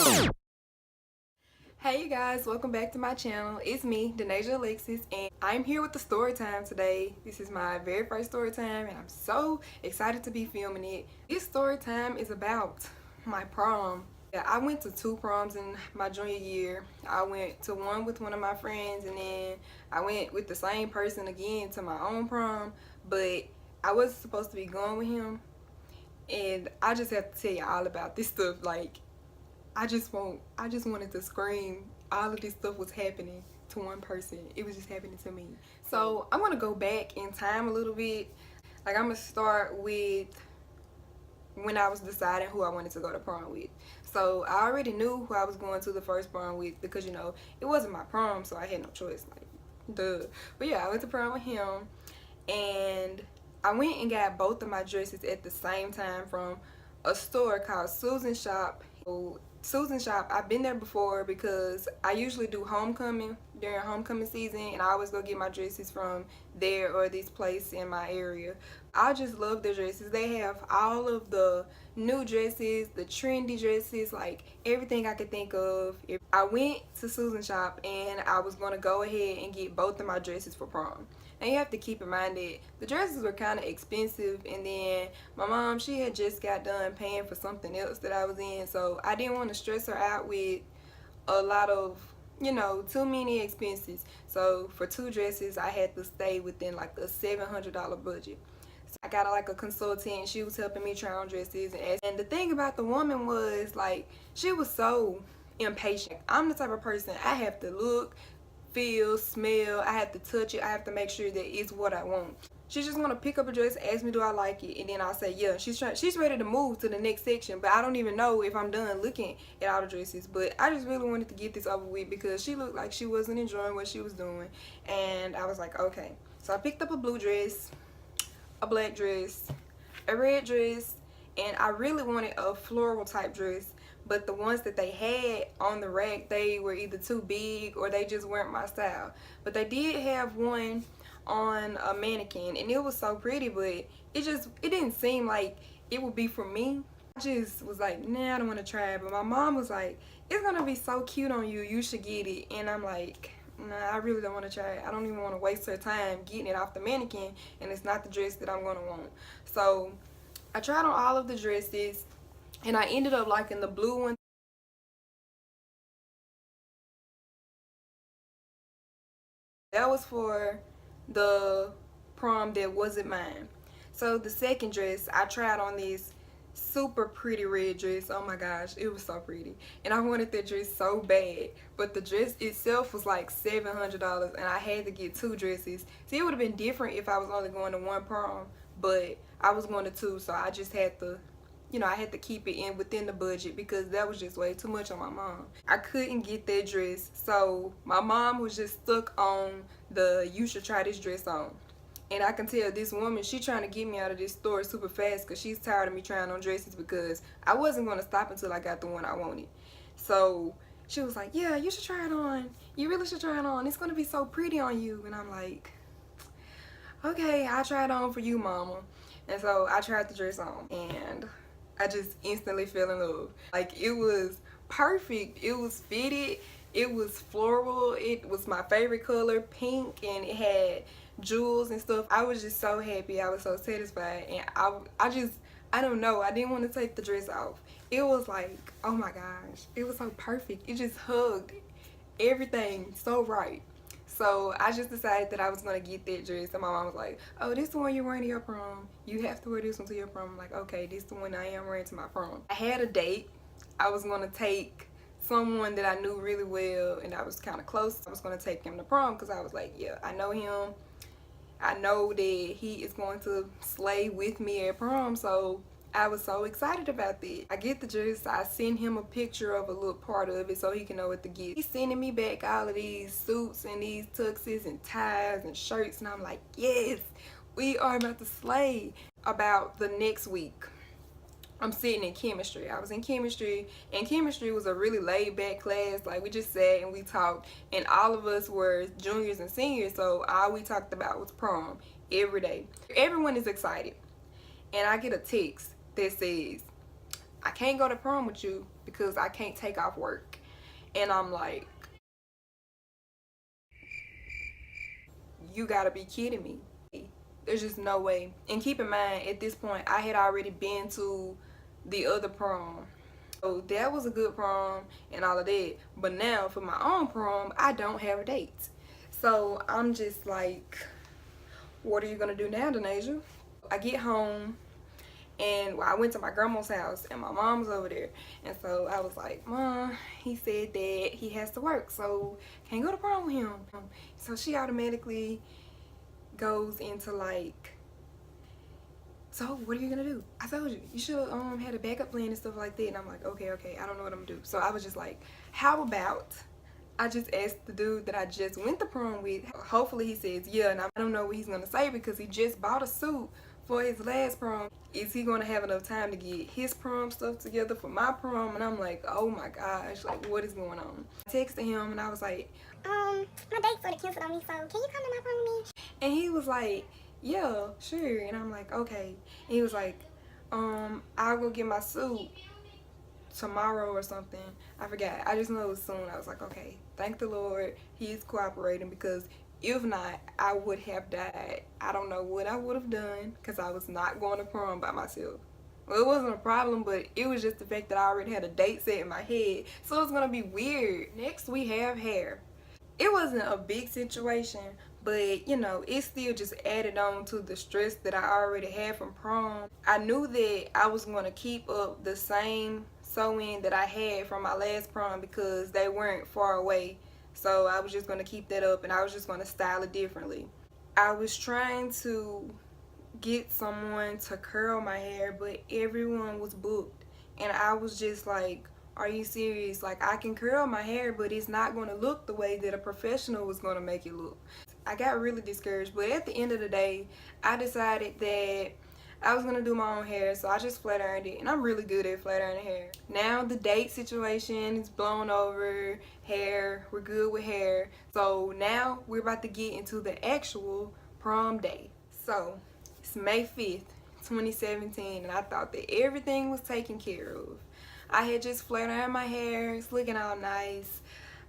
Hey you guys, welcome back to my channel. It's me, Denasia Alexis, and I'm here with the story time today. This is my very first story time and I'm so excited to be filming it. This story time is about my prom. Yeah, I went to 2 proms in my junior year. I went to one with one of my friends, and then I went with the same person again to my own prom, but I wasn't supposed to be going with him. And I just have to tell you all about this stuff. Like, I just wanted to scream. All of this stuff was happening to one person. It was just happening to me. So I'm gonna go back in time a little bit. Like, I'm gonna start with when I was deciding who I wanted to go to prom with. So I already knew who I was going to the first prom with, because it wasn't my prom, so I had no choice. Like, duh. But yeah, I went to prom with him, and I went and got both of my dresses at the same time from a store called Susan Shop. Susan Shop, I've been there before because I usually do homecoming during homecoming season, and I always go get my dresses from there or this place in my area. I just love their dresses. They have all of the new dresses, the trendy dresses, like everything I could think of. I went to Susan Shop and I was going to go ahead and get both of my dresses for prom. And you have to keep in mind that the dresses were kind of expensive, and then my mom, she had just got done paying for something else that I was in, so I didn't want to stress her out with a lot of, too many expenses. So for 2 dresses, I had to stay within like a $700 budget. So I got like a consultant. She was helping me try on dresses, and the thing about the woman was, like, she was so impatient. I'm the type of person, I have to look, feel, smell, I have to touch it, I have to make sure that it's what I want. She's just gonna pick up a dress, ask me do I like it, and then I'll say yeah. She's ready to move to the next section, but I don't even know if I'm done looking at all the dresses. But I just really wanted to get this over with because she looked like she wasn't enjoying what she was doing, and I was like, okay. So I picked up a blue dress, a black dress, a red dress, and I really wanted a floral type dress, but the ones that they had on the rack, they were either too big or they just weren't my style. But they did have one on a mannequin, and it was so pretty, but it didn't seem like it would be for me. I just was like, nah, I don't want to try it. But my mom was like, it's gonna be so cute on you, you should get it. And I'm like, nah, I really don't want to try it. I don't even want to waste her time getting it off the mannequin, and it's not the dress that I'm gonna want. So I tried on all of the dresses, and I ended up liking the blue one. That was for the prom that wasn't mine. So the second dress, I tried on this super pretty red dress. Oh my gosh, it was so pretty, and I wanted that dress so bad, but the dress itself was like $700, and I had to get 2 dresses. See, it would have been different if I was only going to 1 prom, but I was going to 2, so I just had to, I had to keep it in within the budget because that was just way too much on my mom. I couldn't get that dress, so my mom was just stuck on the you should try this dress on. And I can tell this woman, she trying to get me out of this store super fast because she's tired of me trying on dresses, because I wasn't going to stop until I got the one I wanted. So she was like, yeah, you should try it on. You really should try it on. It's going to be so pretty on you. And I'm like, okay, I'll try it on for you, mama. And so I tried the dress on, and I just instantly fell in love. Like, it was perfect. It was fitted. It was floral. It was my favorite color, pink, and it had jewels and stuff. I was just so happy. I was so satisfied, and I don't know, I didn't want to take the dress off. It was like, oh my gosh, it was so perfect. It just hugged everything so right. So I just decided that I was going to get that dress, and my mom was like, oh, this is the one you're wearing to your prom. You have to wear this one to your prom. I'm like, okay, this is the one I am wearing to my prom. I had a date. I was going to take someone that I knew really well, and I was kind of close. I was going to take him to prom because I was like, yeah, I know him. I know that he is going to slay with me at prom, so I was so excited about that. I get the dress, I send him a picture of a little part of it so he can know what to get. He's sending me back all of these suits and these tuxes and ties and shirts, and I'm like, yes, we are about to slay. About the next week, I'm sitting in chemistry. I was in chemistry, and chemistry was a really laid back class. Like, we just sat and we talked, and all of us were juniors and seniors, so all we talked about was prom every day. Everyone is excited, and I get a text that says, I can't go to prom with you because I can't take off work. And I'm like, you gotta be kidding me. There's just no way. And keep in mind, at this point, I had already been to the other prom. So that was a good prom and all of that. But now for my own prom, I don't have a date. So I'm just like, what are you gonna do now, Denasia? I get home and I went to my grandma's house and my mom's over there. And so I was like, Mom, he said that he has to work, so can't go to prom with him. So she automatically goes into like, so what are you gonna do? I told you, you should had a backup plan and stuff like that. And I'm like, okay, I don't know what I'm gonna do. So I was just like, how about I just asked the dude that I just went to prom with. Hopefully he says yeah, and I don't know what he's gonna say because he just bought a suit for his last prom. Is he gonna have enough time to get his prom stuff together for my prom? And I'm like, oh my gosh, like what is going on? I texted him and I was like, my date's sort of canceled on me, so can you come to my prom with me? and he was like, yeah, sure. And I'm like, okay. And he was like, I'll go get my suit tomorrow or something. I forgot. I just know it was soon. I was like, okay, thank the Lord he's cooperating, because if not, I would have died. I don't know what I would have done because I was not going to prom by myself. Well, it wasn't a problem, but it was just the fact that I already had a date set in my head, so it's gonna be weird. Next we have hair. It wasn't a big situation, but you know, it still just added on to the stress that I already had from prom. I knew that I was going to keep up the same sew-in that I had from my last prom because they weren't far away. So I was just going to keep that up and I was just going to style it differently. I was trying to get someone to curl my hair, but everyone was booked. And I was just like, are you serious? Like, I can curl my hair, but it's not going to look the way that a professional was going to make it look. I got really discouraged, but at the end of the day, I decided that I was going to do my own hair, so I just flat ironed it, and I'm really good at flat ironing hair. Now the date situation is blown over, hair, we're good with hair. So now we're about to get into the actual prom day. So it's May 5th, 2017, and I thought that everything was taken care of. I had just flat ironed my hair, it's looking all nice.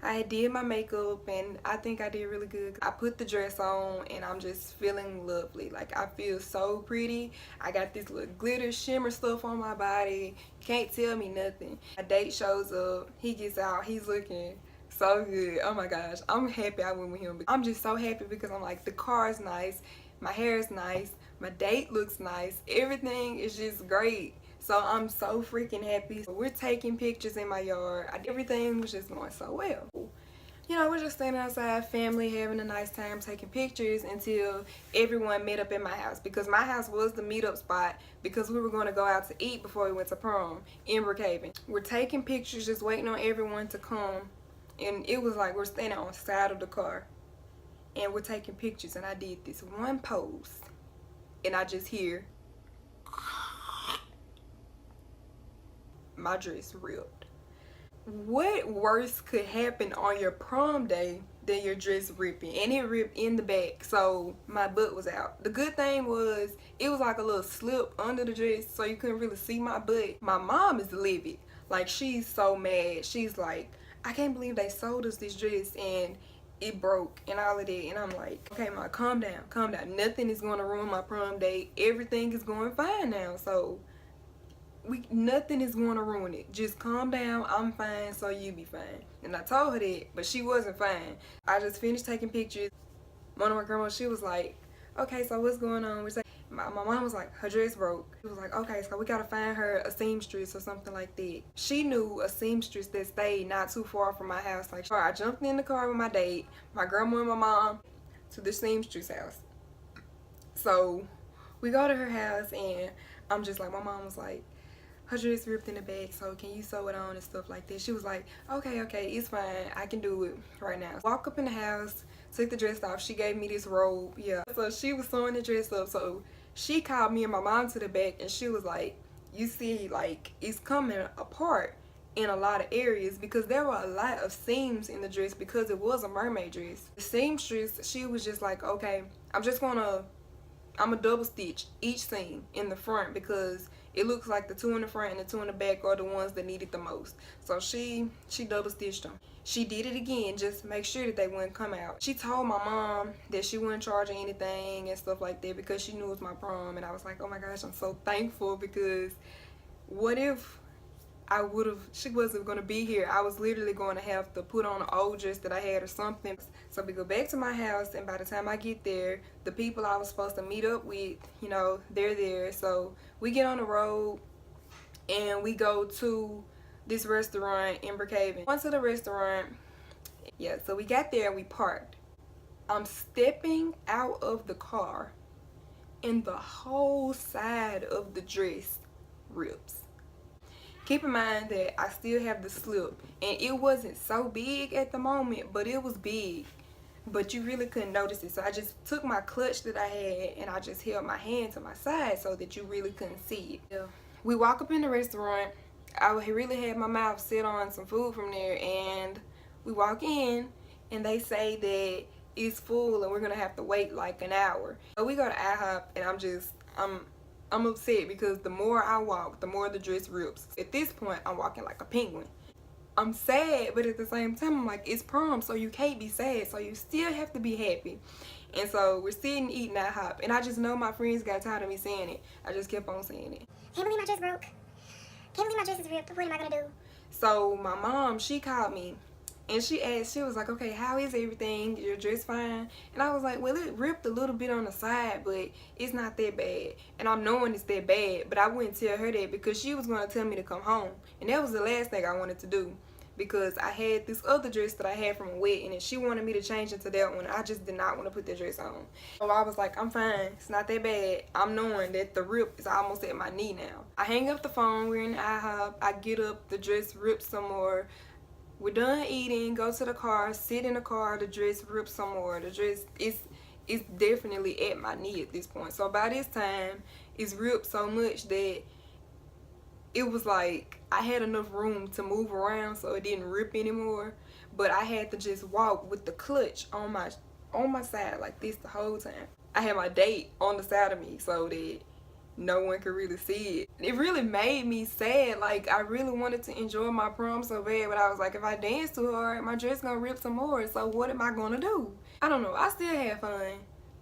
I did my makeup and I think I did really good. I put the dress on and I'm just feeling lovely. Like, I feel so pretty. I got this little glitter shimmer stuff on my body. Can't tell me nothing. My date shows up, he gets out, he's looking so good. Oh my gosh, I'm happy I went with him. I'm just so happy because I'm like, the car is nice, my hair is nice, my date looks nice, everything is just great. So I'm so freaking happy. We're taking pictures in my yard. Everything was just going so well. You know, we're just standing outside, family, having a nice time, taking pictures until everyone met up in my house. Because my house was the meetup spot because we were going to go out to eat before we went to prom in Brookhaven. We're taking pictures, just waiting on everyone to come. And it was like we're standing on the side of the car. And we're taking pictures. And I did this one pose. And I just hear my dress ripped. What worse could happen on your prom day than your dress ripping? And it ripped in the back, so my butt was out. The good thing was it was like a little slip under the dress, so you couldn't really see my butt. My mom is livid. Like, she's so mad. She's like, I can't believe they sold us this dress and it broke and all of that. And I'm like, okay, Ma, calm down, calm down. Nothing is going to ruin my prom day. Everything is going fine now, so nothing is going to ruin it. Just calm down. I'm fine, so you be fine. And I told her that, but she wasn't fine. I just finished taking pictures. One of my grandmas, she was like, okay, so what's going on? My mom was like, her dress broke. She was like, okay, so we gotta find her a seamstress or something like that. She knew a seamstress that stayed not too far from my house. Like, I jumped in the car with my date, my grandma and my mom, to the seamstress house. So we go to her house and I'm just like, my mom was like, her dress ripped in the back, so can you sew it on and stuff like that. She was like, okay, it's fine, I can do it right now. Walk up in the house, took the dress off. She gave me this robe, yeah. So she was sewing the dress up, so she called me and my mom to the back and she was like, you see, like, it's coming apart in a lot of areas because there were a lot of seams in the dress because it was a mermaid dress. The seamstress, she was just like, okay, I'm gonna double stitch each seam in the front because it looks like the two in the front and the two in the back are the ones that need it the most. So she double stitched them. She did it again just to make sure that they wouldn't come out. She told my mom that she wouldn't charge her anything and stuff like that because she knew it was my prom. And I was like, oh my gosh, I'm so thankful, because what if she wasn't going to be here? I was literally going to have to put on an old dress that I had or something. So we go back to my house, and by the time I get there, the people I was supposed to meet up with, you know, they're there. So we get on the road and we go to this restaurant in Brookhaven. Went to the restaurant. Yeah, so we got there and we parked. I'm stepping out of the car and the whole side of the dress rips. Keep in mind that I still have the slip, and it wasn't so big at the moment, but it was big, but you really couldn't notice it. So I just took my clutch that I had and I just held my hand to my side so that you really couldn't see it. We walk up in the restaurant. I really had my mouth set on some food from there, and we walk in and they say that it's full and we're gonna have to wait like an hour. So we go to IHOP, and I'm upset because the more I walk, the more the dress rips. At this point, I'm walking like a penguin. I'm sad, but at the same time, I'm like, it's prom, so you can't be sad, so you still have to be happy. And so we're sitting eating IHOP, and I just know my friends got tired of me saying it. I just kept on saying it. Can't believe my dress broke. Can't believe my dress is ripped. What am I gonna do? So my mom, she called me and she asked, she was like, okay, how is everything? Your dress fine? And I was like, well, it ripped a little bit on the side, but it's not that bad. And I'm knowing it's that bad, but I wouldn't tell her that because she was going to tell me to come home. And that was the last thing I wanted to do, because I had this other dress that I had from a wedding, and she wanted me to change into that one. I just did not want to put that dress on. So I was like, I'm fine. It's not that bad. I'm knowing that the rip is almost at my knee now. I hang up the phone. We're in IHOP. I get up. The dress rips some more. We're done eating, go to the car, sit in the car, the dress rips some more. The dress is definitely at my knee at this point. So by this time, it's ripped so much that it was like I had enough room to move around so it didn't rip anymore. But I had to just walk with the clutch on my side like this the whole time. I had my date on the side of me so that no one could really see it. It really made me sad. Like, I really wanted to enjoy my prom so bad, but I was like, if I dance too hard, my dress gonna rip some more, so what am I gonna do? I don't know. I still had fun.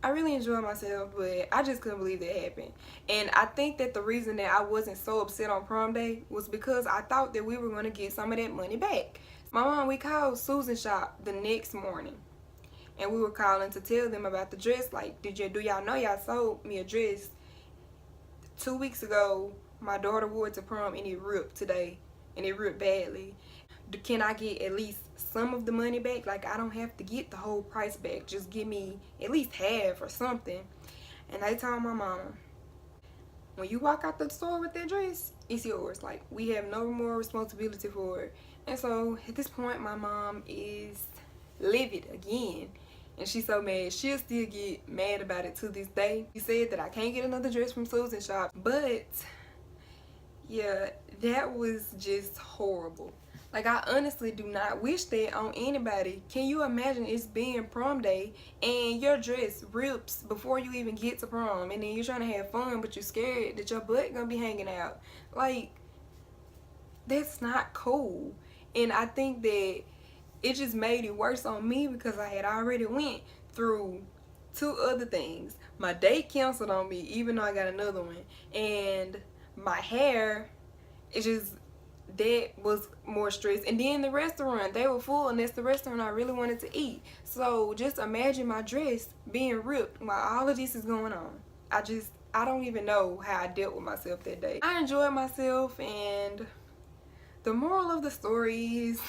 I really enjoyed myself, but I just couldn't believe that happened. And I think that the reason that I wasn't so upset on prom day was because I thought that we were gonna get some of that money back. My mom, we called Susan's shop the next morning, and we were calling to tell them about the dress. Like, do y'all know y'all sold me a dress 2 weeks ago? My daughter wore it to prom and it ripped today, and it ripped badly. Can I get at least some of the money back? Like, I don't have to get the whole price back, just give me at least half or something. And I told my mom, when you walk out the store with that dress, it's yours. Like, we have no more responsibility for it. And so at this point, my mom is livid again. And she's so mad. She'll still get mad about it to this day. She said that I can't get another dress from Susan's shop. But, yeah, that was just horrible. Like, I honestly do not wish that on anybody. Can you imagine it's being prom day and your dress rips before you even get to prom, and then you're trying to have fun, but you're scared that your butt gonna be hanging out? Like, that's not cool. And I think that it just made it worse on me because I had already went through 2 other things. My date canceled on me even though I got another one. And my hair, that was more stress. And then the restaurant, they were full, and that's the restaurant I really wanted to eat. So just imagine my dress being ripped while all of this is going on. I don't even know how I dealt with myself that day. I enjoyed myself, and the moral of the story is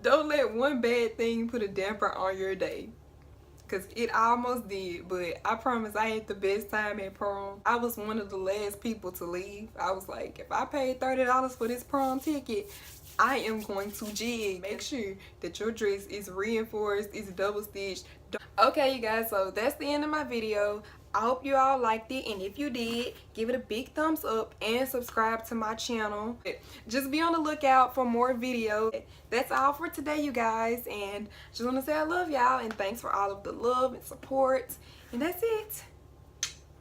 don't let one bad thing put a damper on your day, because it almost did. But I promise I had the best time at prom. I was one of the last people to leave. I was like, if I paid $30 for this prom ticket, I am going to jig. Make sure that your dress is reinforced, it's double stitched. Okay, you guys, so that's the end of my video. I hope you all liked it, and if you did, give it a big thumbs up and subscribe to my channel. Just be on the lookout for more videos. That's all for today, you guys, and just want to say I love y'all, and thanks for all of the love and support, and that's it.